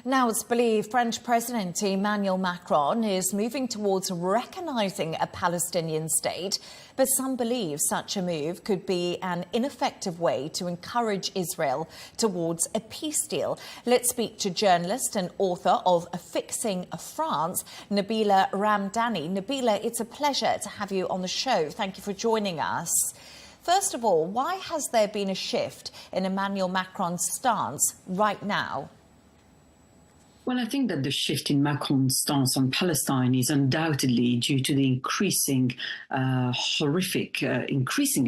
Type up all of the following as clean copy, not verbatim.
Now it's believed French President Emmanuel Macron is moving towards recognising a Palestinian state, but some believe such a move could be an ineffective way to encourage Israel towards a peace deal. Let's speak to journalist and author of Fixing France, Nabila Ramdani. Nabila, it's a pleasure to have you on the show. Thank you for joining us. First of all, why has there been a shift in Emmanuel Macron's stance right now? Well, I think that the shift in Macron's stance on Palestine is undoubtedly due to the increasingly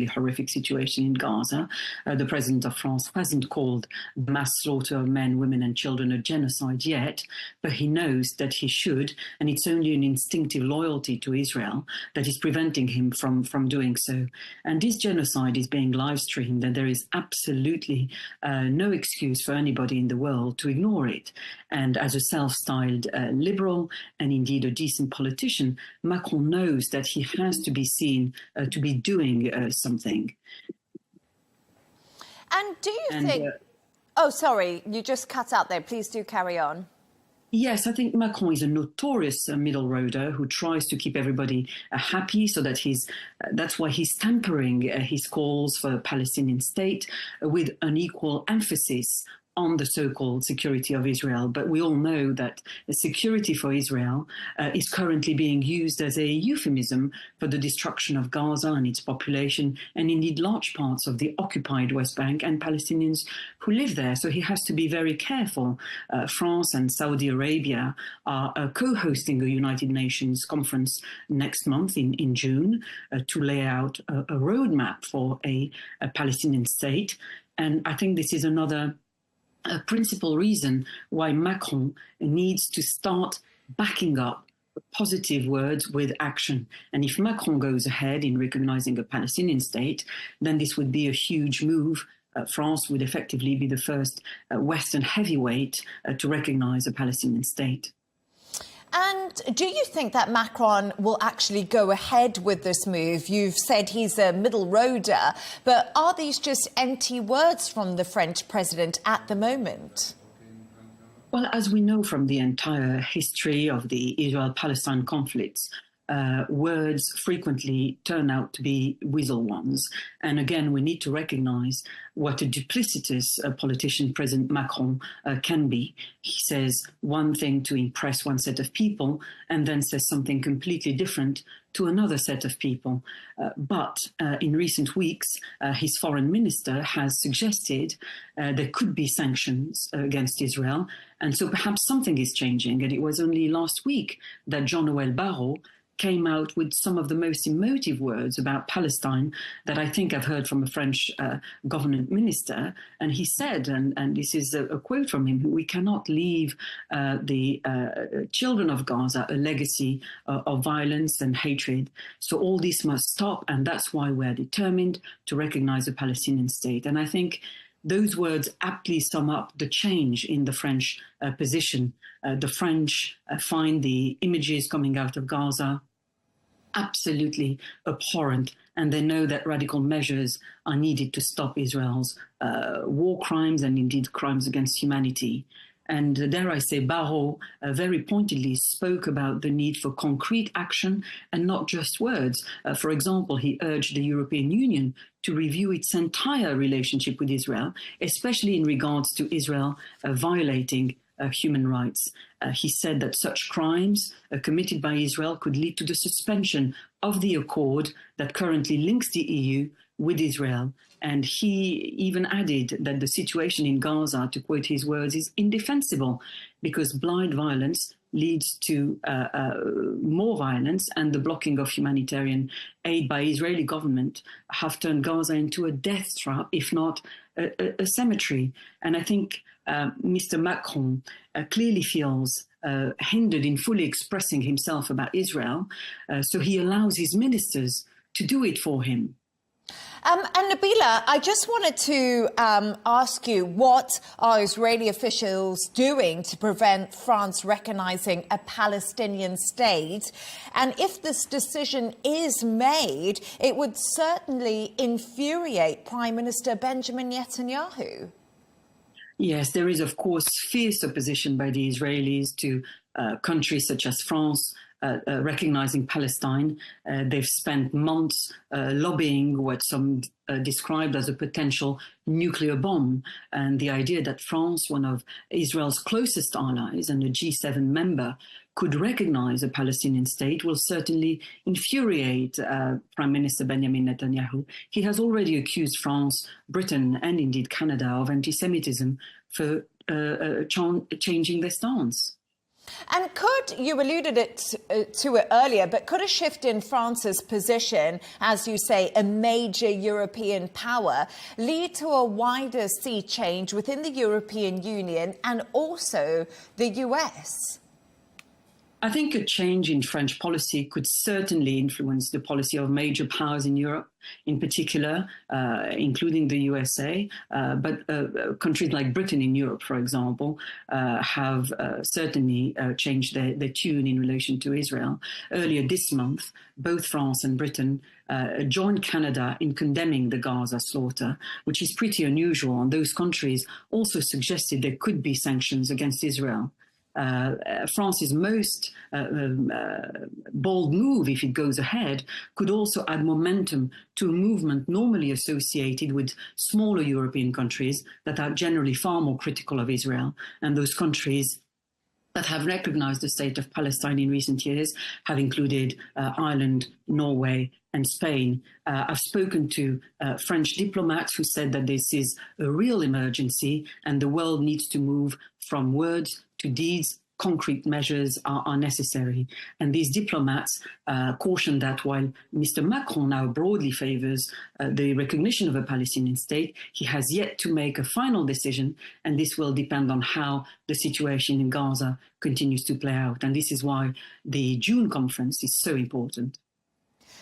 horrific situation in Gaza. The president of France hasn't called the mass slaughter of men, women and children a genocide yet, but he knows that he should, and it's only an instinctive loyalty to Israel that is preventing him from doing so. And this genocide is being live streamed, and there is absolutely no excuse for anybody in the world to ignore it. And as a self-styled liberal and indeed a decent politician, Macron knows that he has to be seen to be doing something. And do you think... oh, sorry, you just cut out there. Please do carry on. Yes, I think Macron is a notorious middle roader who tries to keep everybody happy, so that that's why he's tempering his calls for a Palestinian state with an equal emphasis on the so-called security of Israel. But we all know that the security for Israel is currently being used as a euphemism for the destruction of Gaza and its population, and indeed large parts of the occupied West Bank and Palestinians who live there. So he has to be very careful. France and Saudi Arabia are co-hosting a United Nations conference next month in June to lay out a roadmap for a Palestinian state. And I think this is another principal reason why Macron needs to start backing up positive words with action. And if Macron goes ahead in recognizing a Palestinian state, then this would be a huge move. France would effectively be the first Western heavyweight to recognize a Palestinian state. And do you think that Macron will actually go ahead with this move? You've said he's a middle roader, but are these just empty words from the French president at the moment? Well, as we know from the entire history of the Israel-Palestine conflicts, words frequently turn out to be weasel ones. And again, we need to recognize what a duplicitous politician President Macron can be. He says one thing to impress one set of people and then says something completely different to another set of people. But in recent weeks, his foreign minister has suggested there could be sanctions against Israel. And so perhaps something is changing. And it was only last week that Jean-Noël Barrot came out with some of the most emotive words about Palestine that I think I've heard from a French government minister. And he said, and this is a quote from him, we cannot leave the children of Gaza a legacy of violence and hatred. So all this must stop. And that's why we're determined to recognize a Palestinian state. And I think those words aptly sum up the change in the French position. The French find the images coming out of Gaza absolutely abhorrent, and they know that radical measures are needed to stop Israel's war crimes and indeed crimes against humanity. And dare I say, Barrot very pointedly spoke about the need for concrete action and not just words. For example, he urged the European Union to review its entire relationship with Israel, especially in regards to Israel violating human rights. He said that such crimes committed by Israel could lead to the suspension of the accord that currently links the EU with Israel. And he even added that the situation in Gaza, to quote his words, is indefensible because blind violence leads to more violence, and the blocking of humanitarian aid by Israeli government have turned Gaza into a death trap, if not a cemetery. And I think Mr. Macron clearly feels hindered in fully expressing himself about Israel, so he allows his ministers to do it for him. And Nabila, I just wanted to ask you, what are Israeli officials doing to prevent France recognizing a Palestinian state? And if this decision is made, it would certainly infuriate Prime Minister Benjamin Netanyahu. Yes, there is, of course, fierce opposition by the Israelis to countries such as France recognizing Palestine. They've spent months lobbying what some described as a potential nuclear bomb. And the idea that France, one of Israel's closest allies and a G7 member, could recognize a Palestinian state will certainly infuriate Prime Minister Benjamin Netanyahu. He has already accused France, Britain, and indeed Canada of anti-Semitism for changing their stance. And could, you alluded to it earlier, but could a shift in France's position, as you say, a major European power, lead to a wider sea change within the European Union and also the US? I think a change in French policy could certainly influence the policy of major powers in Europe, in particular, including the USA. But countries like Britain in Europe, for example, have certainly changed their tune in relation to Israel. Earlier this month, both France and Britain joined Canada in condemning the Gaza slaughter, which is pretty unusual. And those countries also suggested there could be sanctions against Israel. France's most bold move, if it goes ahead, could also add momentum to a movement normally associated with smaller European countries that are generally far more critical of Israel. And those countries that have recognized the state of Palestine in recent years have included Ireland, Norway, and Spain. I've spoken to French diplomats who said that this is a real emergency and the world needs to move from words to deeds. Concrete measures are necessary. And these diplomats caution that while Mr. Macron now broadly favors the recognition of a Palestinian state, he has yet to make a final decision, and this will depend on how the situation in Gaza continues to play out. And this is why the June conference is so important.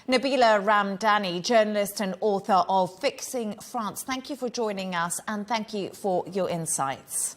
Nabila Ramdani, journalist and author of Fixing France, thank you for joining us and thank you for your insights.